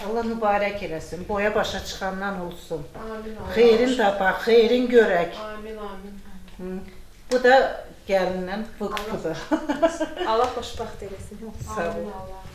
Allah mübarək eləsin, boya başa çıxandan olsun. Amin, amin. Xeyrin tapaq, xeyrin görək. Amin, amin. Bu da gəlindən fıqfıdır. Allah xoşbəxt eləsin. Sağ ol. Amin, Allah.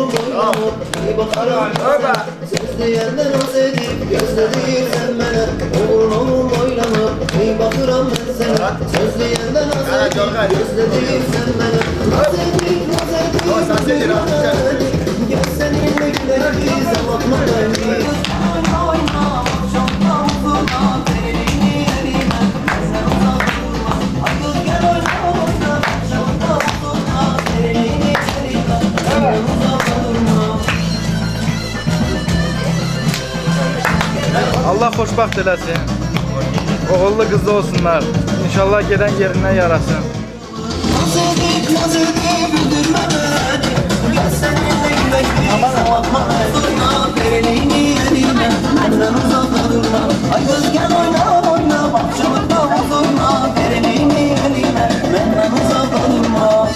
oğlum oynama İyi bakarım ben sana Söz diyenden az edip gözledirsen bana Oğlum oynama İyi bakırım ben sana Söz diyenden az edip gözledirsen bana Naz edip naz edip Gel seninle güleriz Bakma beni Allah xoşbaxt eləsin. Oğullu qızlı olsunlar. İnşallah gelen yerindən yarasın. Naz edip güldürme beni Gel seninle güleriz Bakma beni Periliğini yerine Benden uzakta durma Ay kız gel oyna oyna Bahçılıkta huzurma Periliğini yerine Benden uzakta durma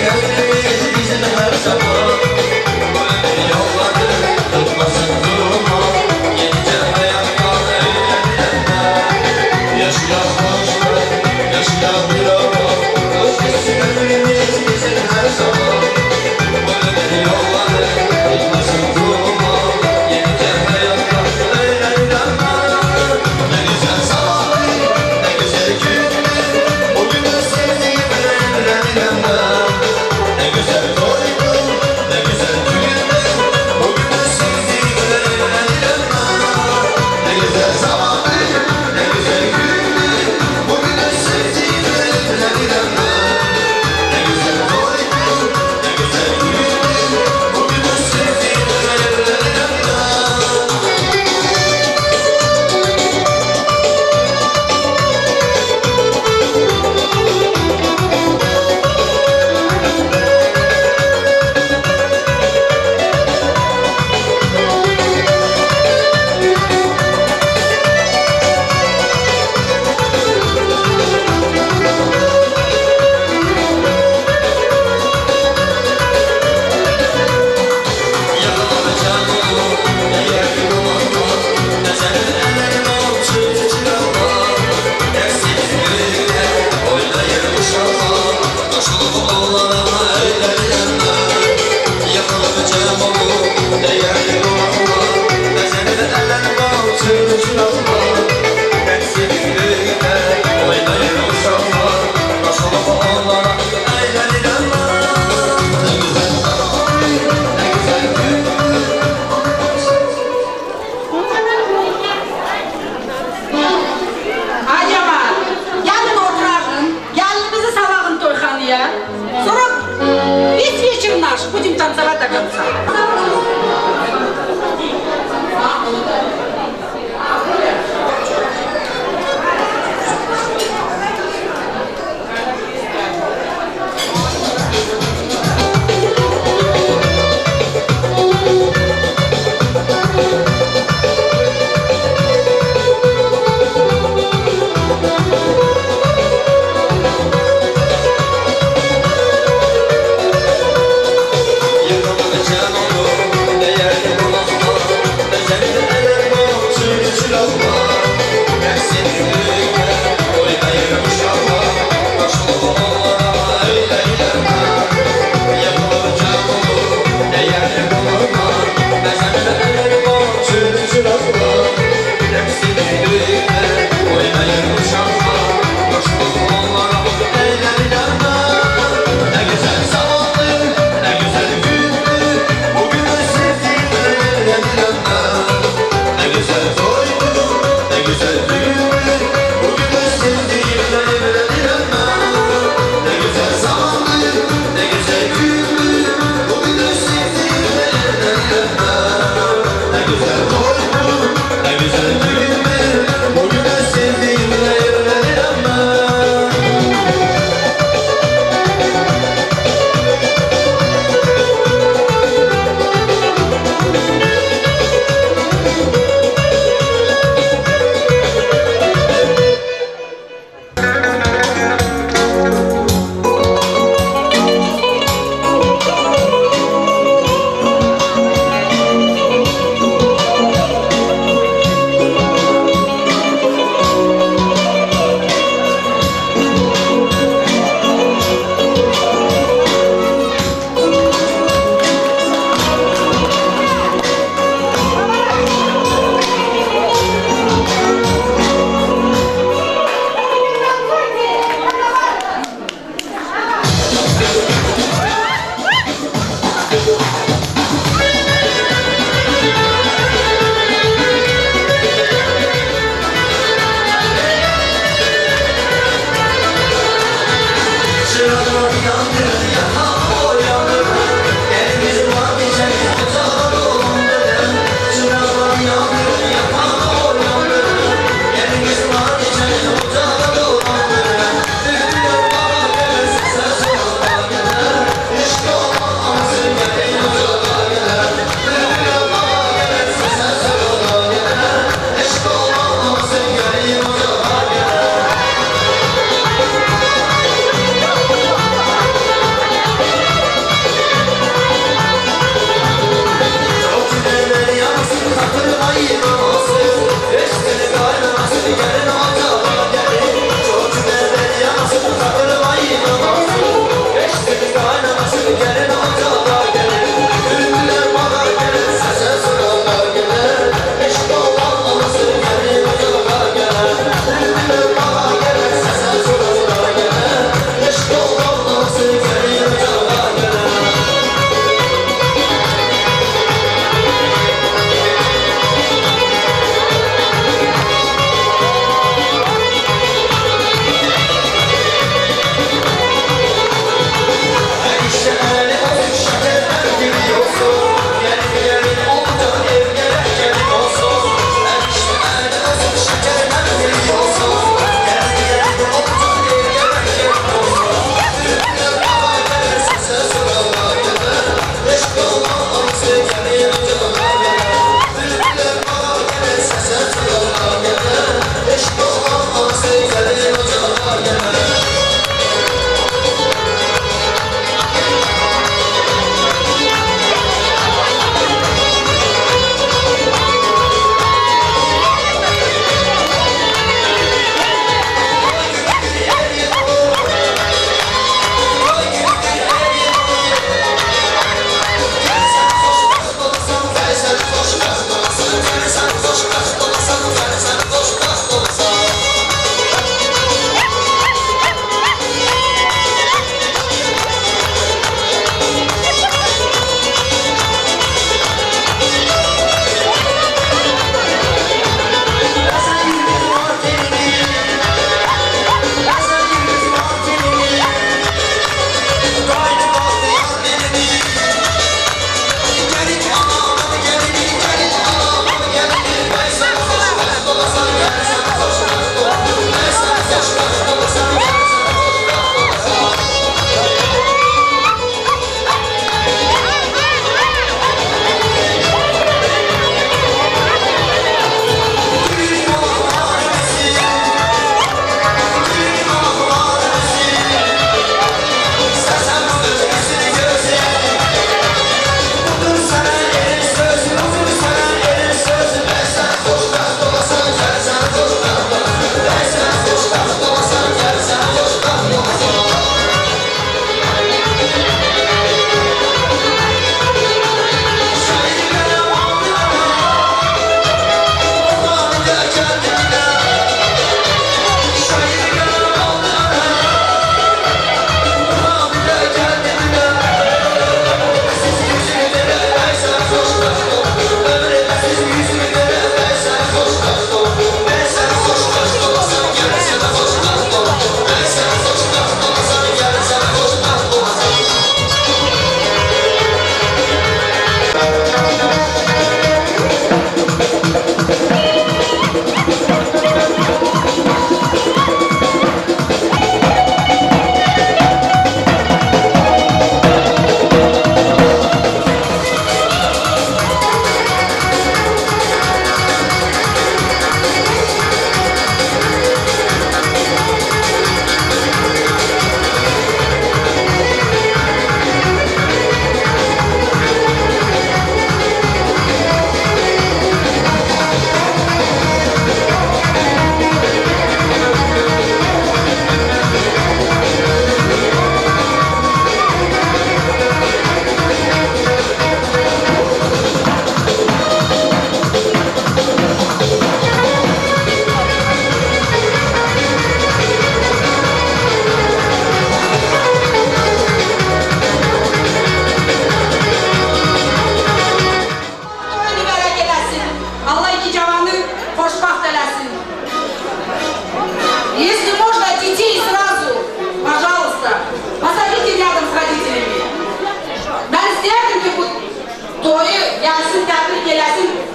evimiz bizim her zaman. Böyle yolları tutmasın durma. Yenice hayatlar eğlenenler. Yaşayan boşlar, yaşayan bir ama. Özgürsün evimiz bizim her zaman. Böyle yolları tutmasın durma. Yenice hayatlar eğlenenler. Ne güzel sabah, ne güzel gündü. Bugünü sevdiğimle evlenilenler. Ne güzel doydu, ne güzel düğündü. Bugünü sevdiğimle evlenilenler. Ne güzel zamandı, ne güzel gündü. Bugünü sevdiğimle evlenilenler. Ne güzel doydu, ne güzel düğündü. Bugünü sevdiğimle evlenilenler. Acaba gelin oturalım, gelinimizi salağın toyxanaya. Sonra biz вечером наш будем танцевать до конца. Yakalamayacağım onu.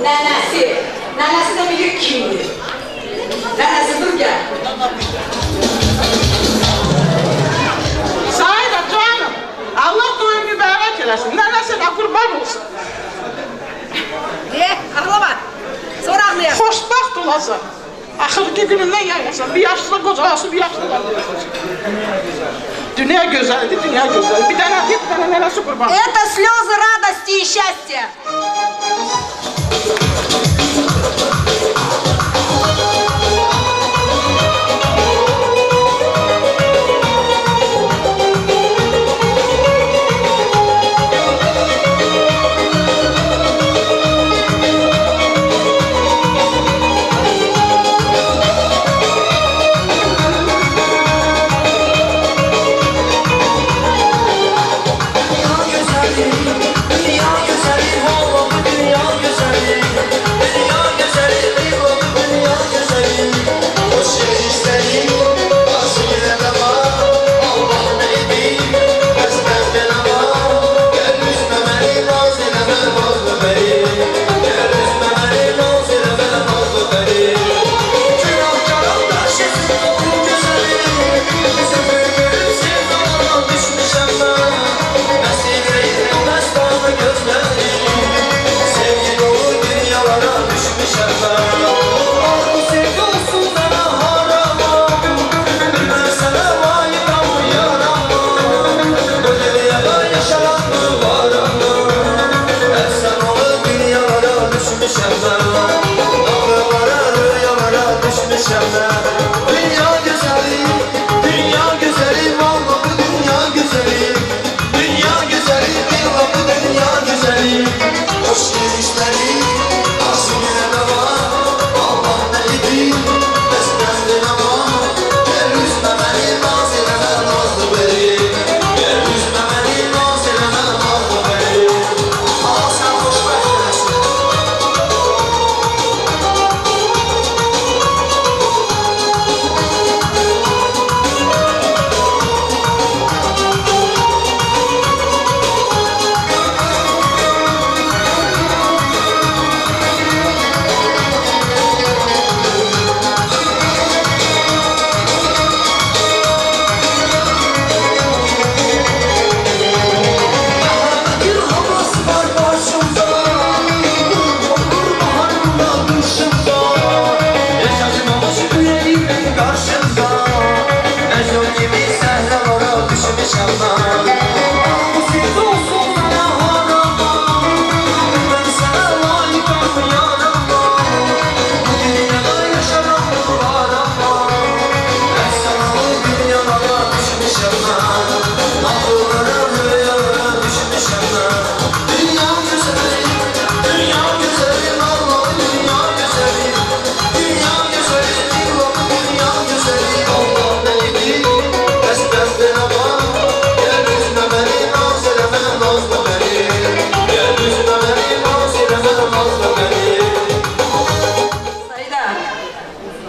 Nənəsi. Nənəsi də bilir kimdir. Nənəsi dur gəl. Sahidə canım, Allah toyun mübarək eləsin, nənəsinə qurban olsun. Ağlama. Sonra ağlayaq. Xoşbaxt olasan. Axırki günündən yayırsan, bir yaşlı qocası, bir yaşlı qocası. Dünya gözəlidir, dünya gözəlidir. Bir dənə deyib, bir dənə nənəsi qurban. Это слезы радости и счастья.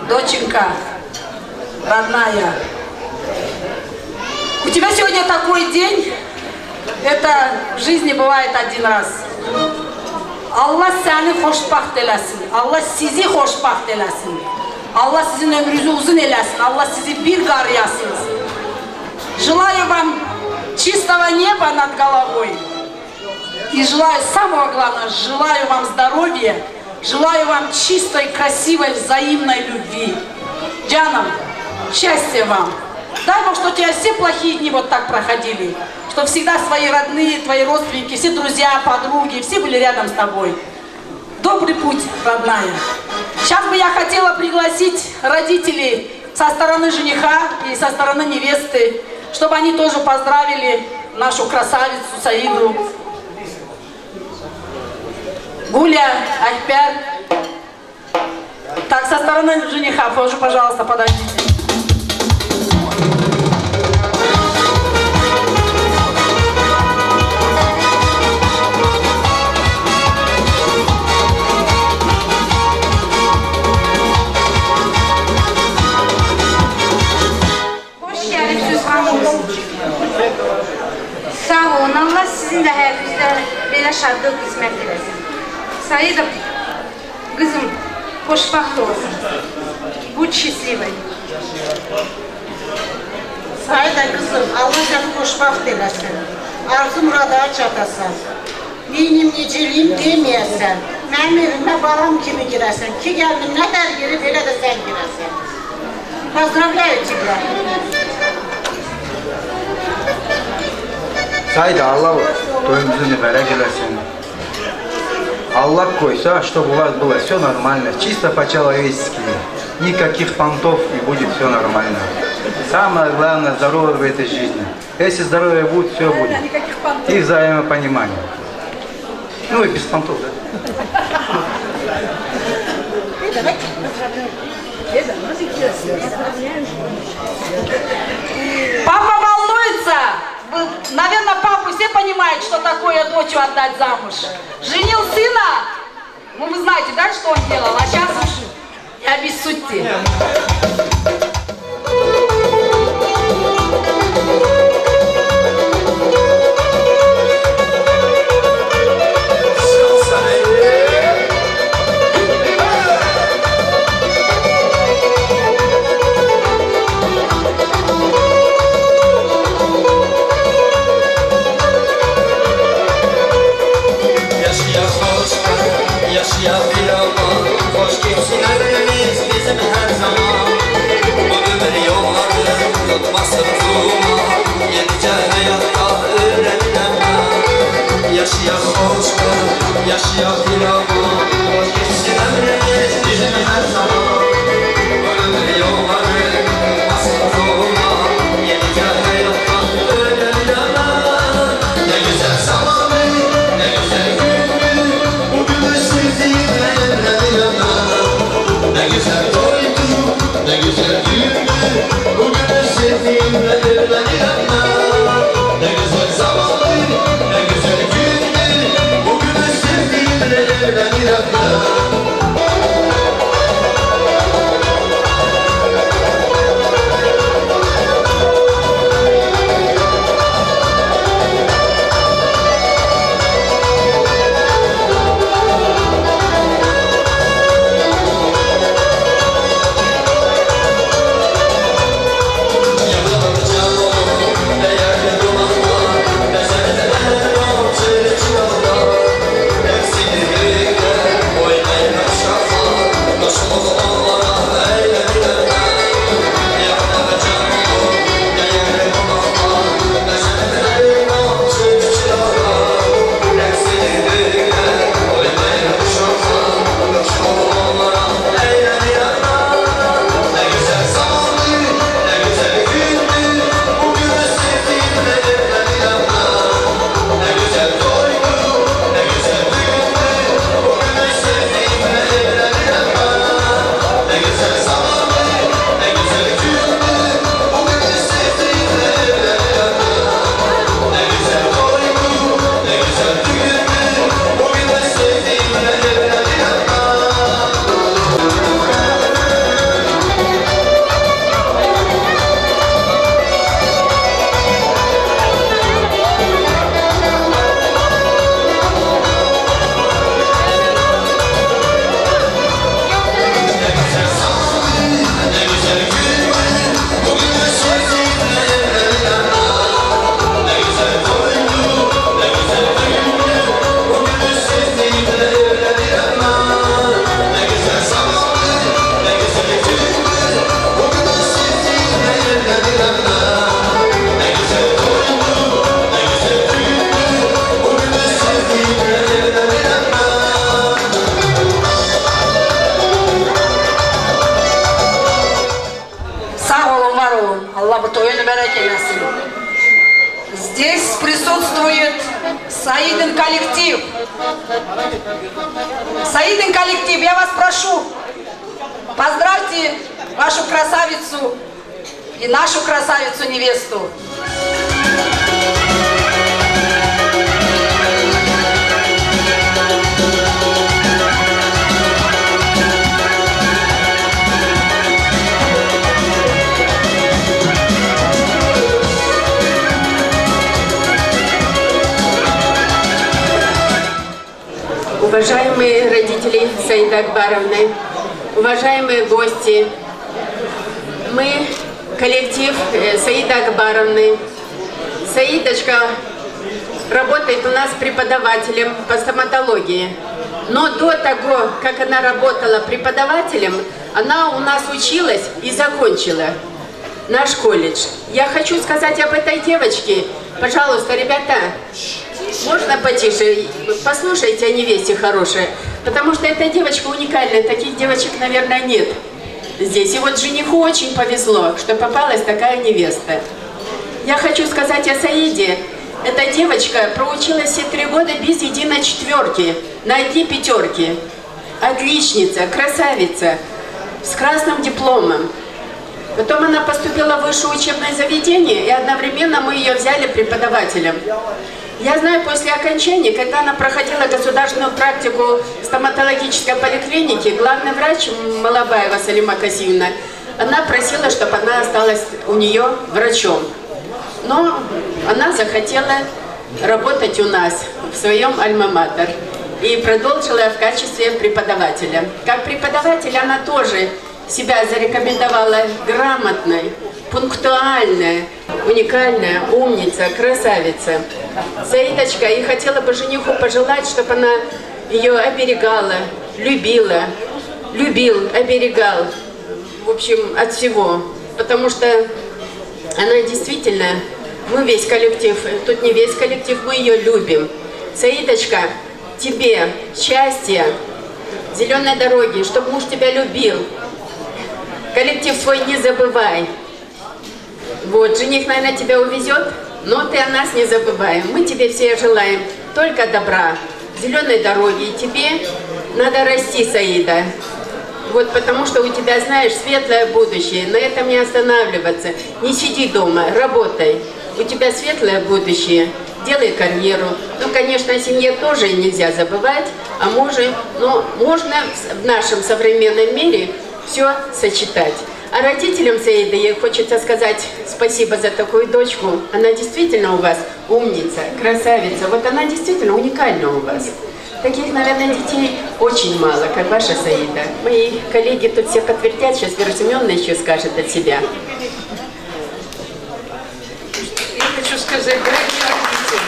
Доченька, родная, у тебя сегодня такой день, это в жизни bывает один раз. Allah səni xoşbaxt eləsin, Allah sizi xoşbaxt eləsin, Allah sizin ömrünüzü uzun eləsin, Allah sizi bir qarıyasın. Желаю вам чистого неба над головой и желаю, самого главного, желаю вам здоровья, желаю вам чистой, красивой, взаимной любви. Джанам, счастья вам. Дай Бог, что у тебя все плохие дни вот так проходили, что всегда свои родные, твои родственники, все друзья, подруги, все были рядом с тобой. Добрый путь, родная. Сейчас бы я хотела пригласить родителей со стороны жениха и со стороны невесты, чтобы они тоже поздравили нашу красавицу Саиду. Гуля, Ахпяр. Так, со стороны жениха, тоже, пожалуйста, подойдите. Sağ olun, Allah sizin də həyatınızda belə şadlıq qismət eləsin. Sayıdım, Hoşbaht olsun. Будь счастливой. Sahidə qızım, Allah səni xoşbaxt eləsin. Arzu murada çatasan. Neynim, necəliyim deməyəsən. Mənim evimə balam kimi girəsən. Ki gəldim, nə dər girib, elə də sən girəsən. Pozdravляю тебя. Sayda Allah toyumuzu mübarək eləsin. Allah koysa, чтобы у вас было все нормально, чисто по-человечески. Никаких понтов и будет все нормально. Самое главное здоровье в этой жизни. Если здоровье будет, все будет. И взаимопонимание. Ну и без понтов, да? Папа волнуется. Наверное, папу все понимают, что такое дочь отдать замуж. Женил сына. Ну, вы знаете, да, что он делал? А сейчас уж не обессудьте. Yaşa bir aman, hoş kimsin ömrümüz bizim her zaman. Bu ömür yolları tutmasın durma, yenice hayatta öğrenilen ben. Yaşa hoş kal, yaşa bir aman, hoş kimsin ömrümüz bizim her zaman. Bu ömür yolları tutmasın durma, yenice hayatta öğrenilen ben. Ne güzel zamanı, ne güzel günü, bugün sevdiğimle evleniyorum. Ne güzel doydu, ne güzel düğündü, bugün sevdiğimle evleniyorum. Ne güzel zamandı, ne güzel gündü, bugün sevdiğimle evleniyorum. Allah bu toyu mübarek eylesin. Здесь присутствует Саидин коллектив. Саидин коллектив, я вас прошу, поздравьте вашу красавицу и нашу красавицу-невесту. Уважаемые родители Саиды Акбаровны, уважаемые гости, мы коллектив Саиды Акбаровны. Саидочка работает у нас преподавателем по стоматологии. Но до того, как она работала преподавателем, она у нас училась и закончила наш колледж. Я хочу сказать об этой девочке. Пожалуйста, ребята, можно потише? Послушайте о невесте хорошей. Потому что эта девочка уникальная. Таких девочек, наверное, нет здесь. И вот жениху очень повезло, что попалась такая невеста. Я хочу сказать о Саиде. Эта девочка проучилась все 3 года без единой четверки, на одни пятерки. Отличница, красавица, с красным дипломом. Потом она поступила в высшее учебное заведение, и одновременно мы ее взяли преподавателем. Я знаю, после окончания, когда она проходила государственную практику в стоматологической поликлинике, главный врач Малабаева Салима Касимовна, она просила, чтобы она осталась у нее врачом. Но она захотела работать у нас в своем альма-матер и продолжила в качестве преподавателя. Как преподаватель она тоже себя зарекомендовала грамотной, пунктуальная, уникальная, умница, красавица. Саидочка, и хотела бы жениху пожелать, чтобы она ее оберегала, любил, оберегал, в общем, от всего. Потому что она действительно, мы весь коллектив, тут не весь коллектив, мы ее любим. Саидочка, тебе счастья, зеленой дороги, чтобы муж тебя любил. Коллектив свой не забывай. Вот, жених, наверное, тебя увезет, но ты о нас не забывай. Мы тебе все желаем только добра, зеленой дороги. И тебе надо расти, Саида. Вот, потому что у тебя, знаешь, светлое будущее. На этом не останавливаться. Не сиди дома, работай. У тебя светлое будущее. Делай карьеру. Ну, конечно, о семье тоже нельзя забывать. О муже. Но можно в нашем современном мире все сочетать. А родителям Саиды ей хочется сказать спасибо за такую дочку. Она действительно у вас умница, красавица. Вот она действительно уникальна у вас. Таких, наверное, детей очень мало, как ваша Саида. Мои коллеги тут все подтвердят, сейчас Вера Семеновна еще скажет от себя. Я хочу сказать, дорогие родители,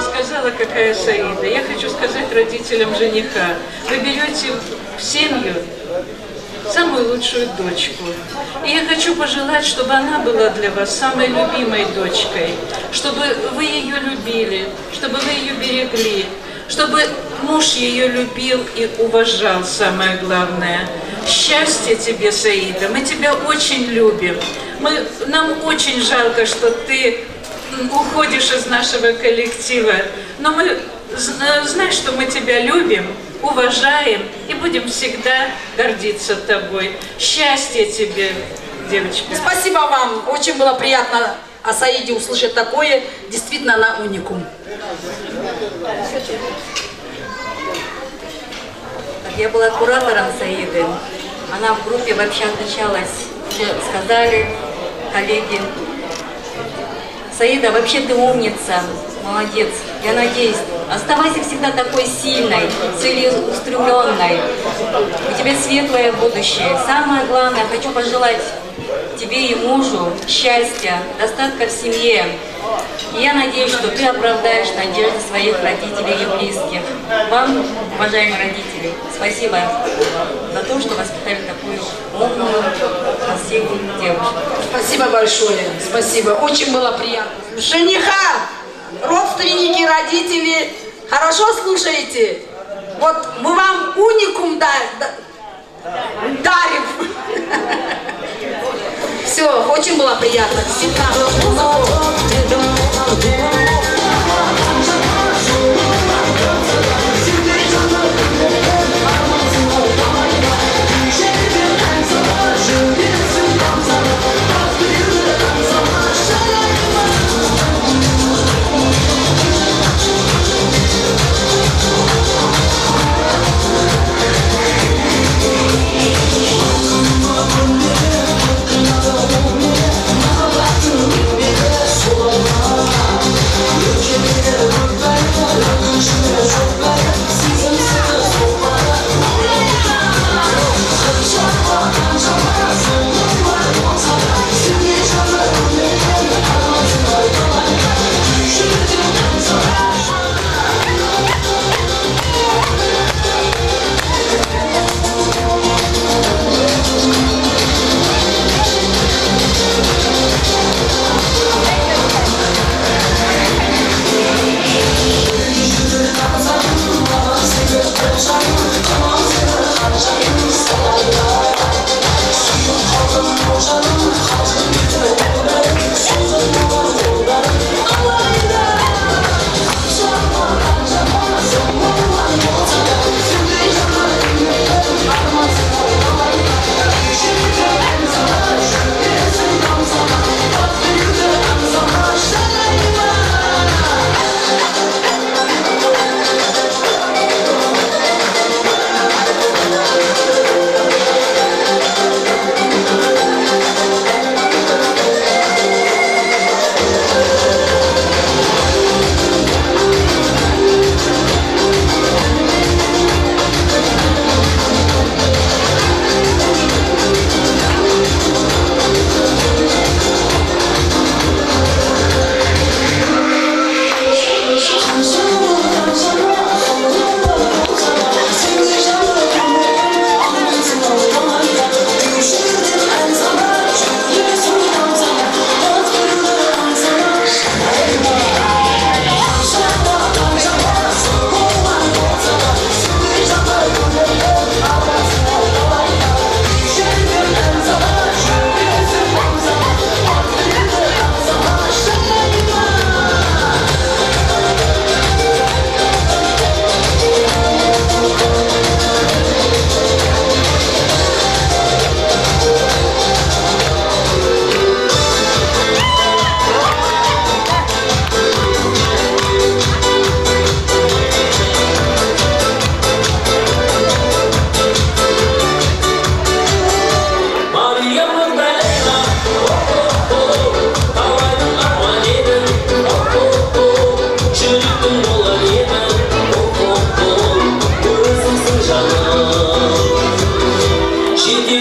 сказала, какая Саида. Я хочу сказать родителям жениха, вы берете в семью самую лучшую дочку. И я хочу пожелать, чтобы она была для вас самой любимой дочкой, чтобы вы ее любили, чтобы вы ее берегли, чтобы муж ее любил и уважал, самое главное. Счастья тебе, Саида, мы тебя очень любим. Нам очень жалко, что ты уходишь из нашего коллектива, но мы знаем, что мы тебя любим, уважаем и будем всегда гордиться тобой. Счастья тебе, девочка. Спасибо вам. Очень было приятно о Саиде услышать такое. Действительно, она уникум. Я была куратором Саиды. Она в группе вообще отличалась. Уже сказали коллеги. Саида, вообще ты умница, молодец. Я надеюсь, оставайся всегда такой сильной, целеустремленной. У тебя светлое будущее. Самое главное, хочу пожелать тебе и мужу счастья, достатка в семье. И я надеюсь, что ты оправдаешь надежды своих родителей и близких. Вам, уважаемые родители, спасибо за то, что воспитали такую умную, красивую девушку. Спасибо большое. Спасибо. Очень было приятно. Жениха, родственники, родители, хорошо слушаете? Вот мы вам уникум дарим. Все, очень было приятно. Всегда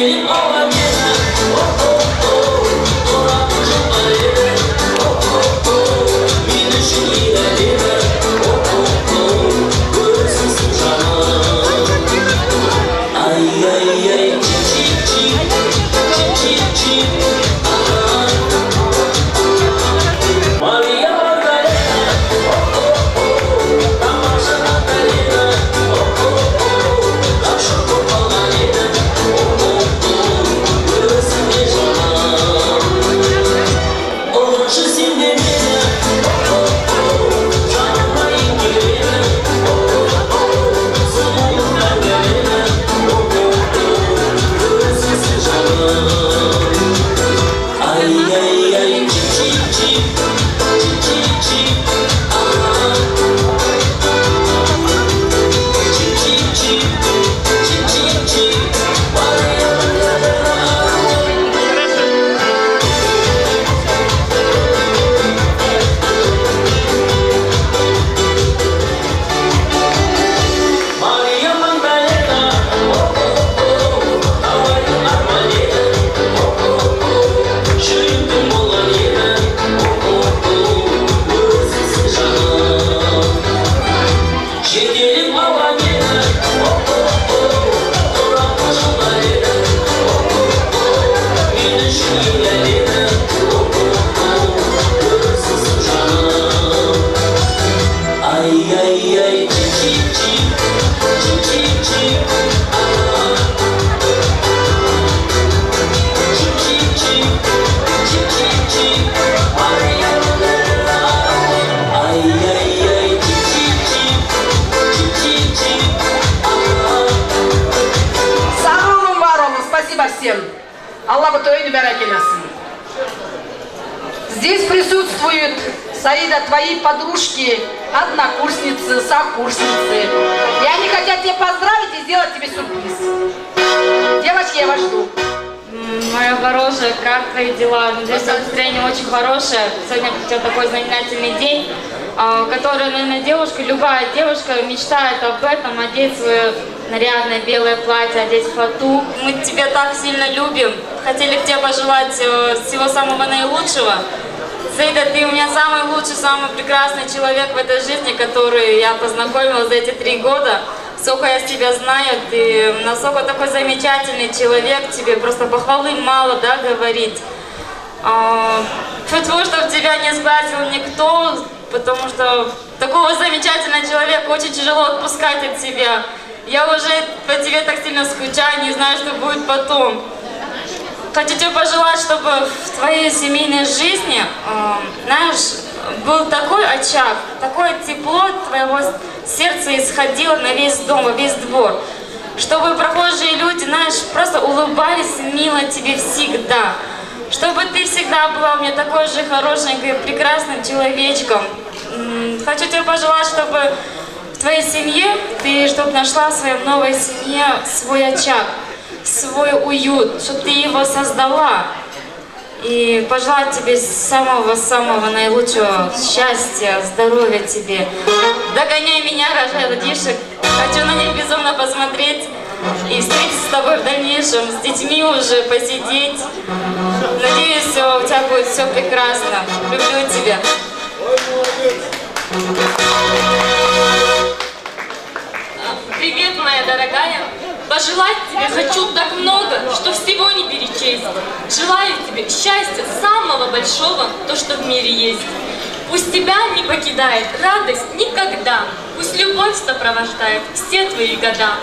Сидели молодец, о-о-о, ура, пожалуйста, о-о-о, минуси и долина, о-о-о, вырос жана. Ай-яй-яй, чик-чик-чик, чик-чик-чик, ага. Мария Магдалена, о-о-о, Тамаша Наталина, о-о-о, как шоку половина, о-о-о, вырос жена. Он же сильнее меня, о-о-о, жара моей Елена, о-о-о, сумма Магдалена, о-о-о, вырос жена. Ай-яй-яй, чик-чик-чик, чик-чик-чик, ага. Чик-чик-чик, чик-чик-чик, Мария Магдалена. Мария Магдалена, о-о-о, говорю Армалина, о-о-о, жив ты молодина, о-о-о, вырос жена. Сидели молодина, о-о-о, ура, пожалуйста, о-о-о, минуси и долина, о-о-о, вырос жена. Ай-яй-яй, чик-чик-чик, чик-чик-чик, ага. Чик-чик-чик, чик-чик-чик, Мария Магдалена. Ай-яй-яй, чик-чик-чик, чик-чик-чик, ага. Сағылым бар олым, спасибо всем. Аллах тойын бәрәк елесін. Здесь присутствуют, Саида, твои подружки, однокурсницы, сокурсницы. И они хотят тебя поздравить и сделать тебе сюрприз. Девочки, я вас жду. Моя хорошая, как твои дела? Надеюсь, настроение очень хорошее. Сегодня у тебя такой знаменательный день, который, наверное, девушка, любая девушка мечтает об этом, одеть свое нарядное белое платье, одеть фату. Мы тебя так сильно любим. Хотели тебе пожелать всего самого наилучшего. Саида, ты у меня самый лучший, самый прекрасный человек в этой жизни, который я познакомила за эти 3 года. Сколько я тебя знаю, ты насколько такой замечательный человек, тебе просто похвалы мало, да, говорить. Тьфу-тьфу, чтобы тебя не сглазил никто, потому что такого замечательного человека очень тяжело отпускать от себя. Я уже по тебе так сильно скучаю, не знаю, что будет потом. Хочу тебе пожелать, чтобы в твоей семейной жизни, знаешь, был такой очаг, такое тепло твоего сердца исходило на весь дом, на весь двор. Чтобы прохожие люди, знаешь, просто улыбались мило тебе всегда. Чтобы ты всегда была у меня такой же хорошенькой, прекрасным человечком. Хочу тебе пожелать, чтобы в твоей семье, ты чтобы нашла в своей новой семье свой очаг, свой уют, чтобы ты его создала. И пожелать тебе самого-самого наилучшего счастья, здоровья тебе. Догоняй меня, рожай детишек. Хочу на них безумно посмотреть и встретиться с тобой в дальнейшем, с детьми уже посидеть. Надеюсь, у тебя будет все прекрасно. Люблю тебя. Привет, моя дорогая. Пожелать тебе хочу так много, что всего не перечесть. Желаю тебе счастья самого большого, то, что в мире есть. Пусть тебя не покидает радость никогда. Пусть любовь сопровождает все твои года.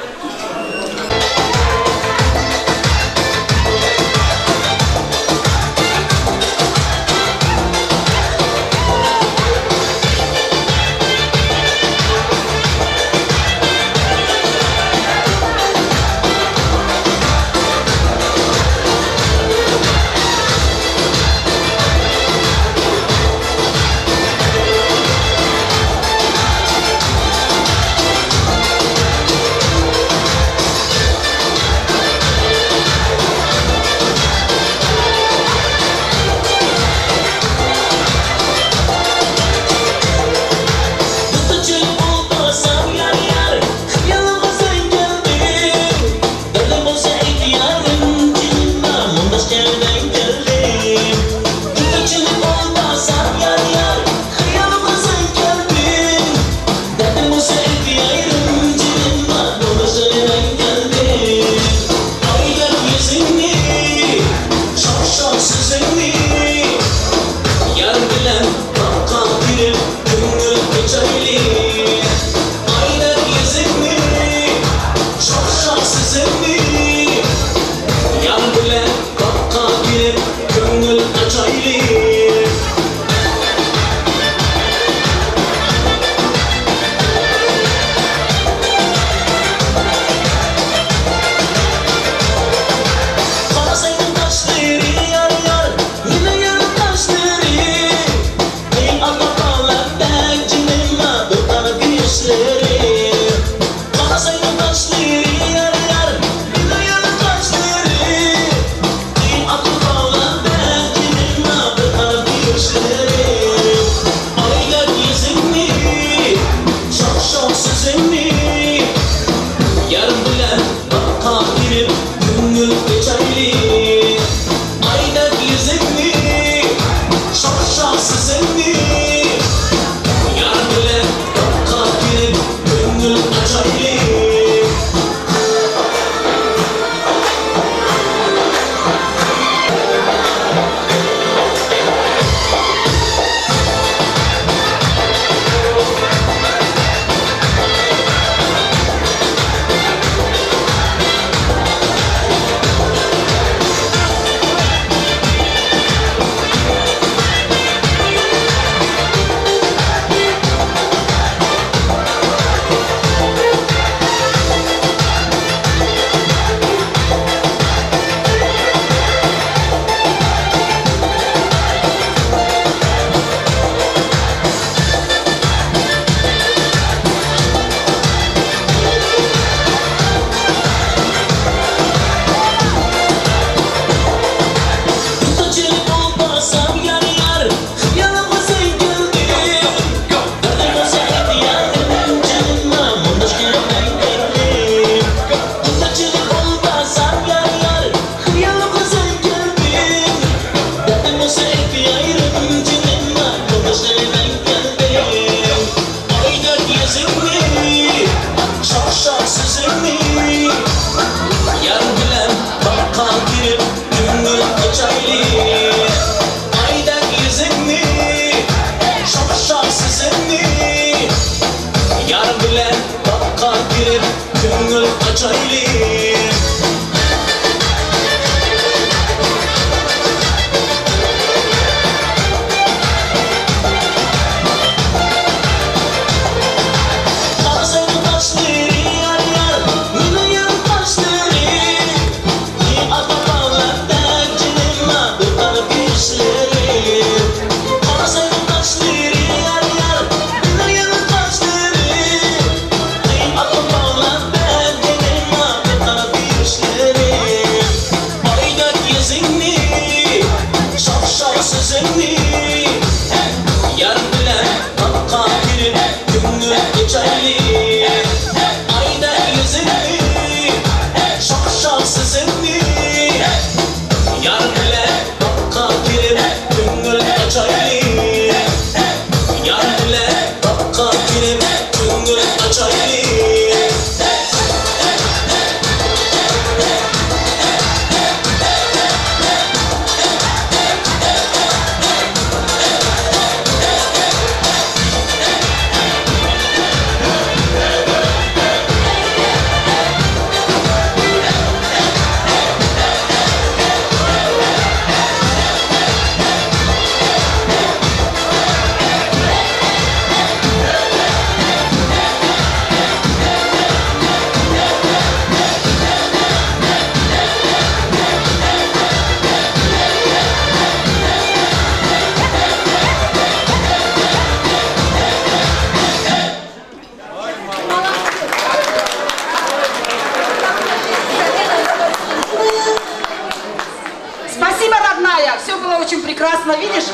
очень прекрасно, видишь?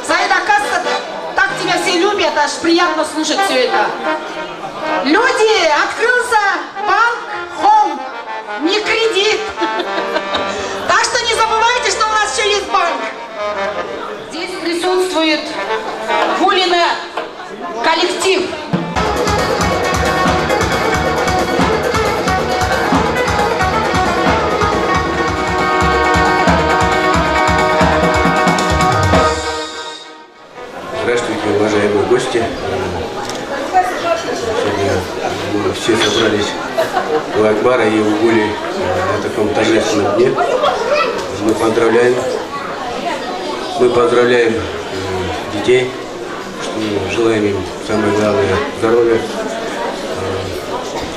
Саида, оказывается, так тебя все любят, аж приятно слушать все это. Люди, открылся банк Home, не кредит. Так что не забывайте, что у нас еще есть банк. Здесь присутствует Гулина коллектив. Здравствуйте, уважаемые гости. Сегодня мы все собрались у Акбара и у Гули на таком торжественном дне. Мы поздравляем детей, что желаем им самое главное здоровья,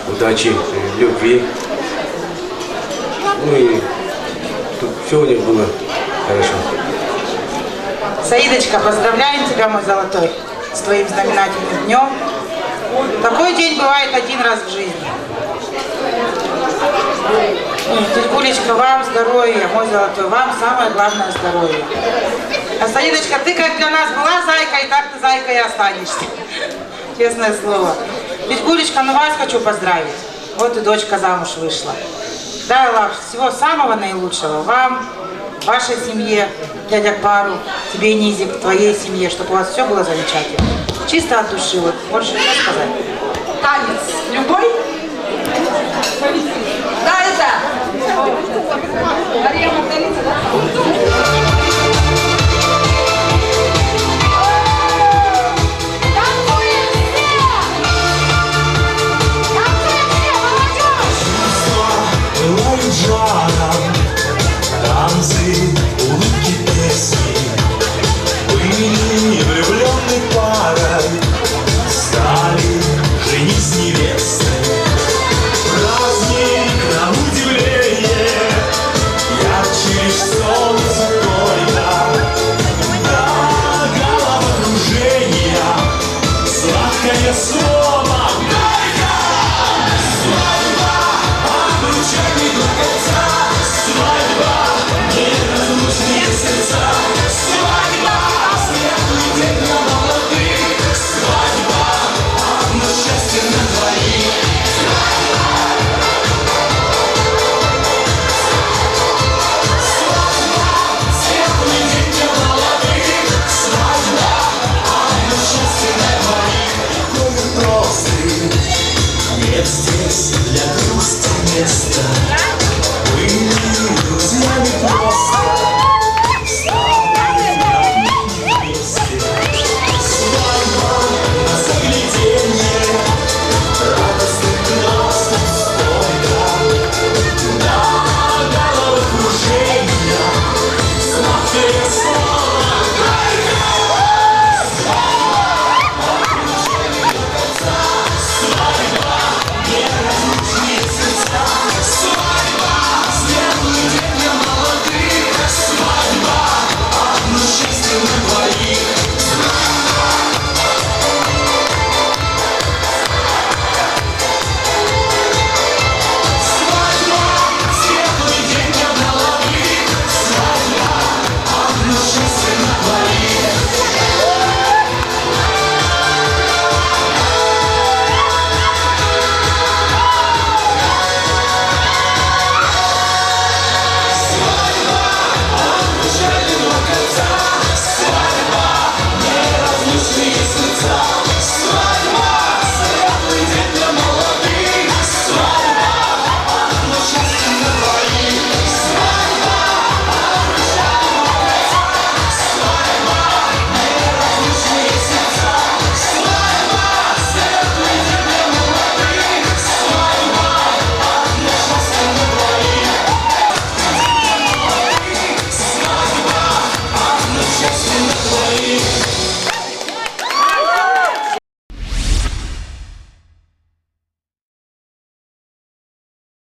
удачи, любви. Ну и тут все у них было хорошо. Саидочка, поздравляем тебя, мой золотой, с твоим знаменательным днем. Такой день бывает один раз в жизни. Тетя Гулечка, вам здоровья, мой золотой, вам самое главное здоровье. А Саидочка, ты как для нас была зайкой, так ты зайкой и останешься. Честное слово. Тетя Гулечка, ну вас хочу поздравить. Вот и дочка замуж вышла. Дай Аллах всего самого наилучшего вам, вашей семье, дядя Акбару, тебе, Низик, твоей семье, чтобы у вас все было замечательно. Чисто от души, вот, больше что сказать. Танец любой? Да, это. Мария Магдалина, да? Танцы, улыбки, песни, были влюбленной парой, стали жених с невестой. Праздник на удивление, ярче лишь солнце только. До головокружения, сладкое слово горько. Свадьба, обручальный до конца. Свадьба, неразлучные сердца. Свадьба, светлый день для молодых. Свадьба, одно счастье на двоих. Свадьба, светлый день для молодых. Свадьба, одно счастье на двоих. Номер просто, нет здесь для грусти места.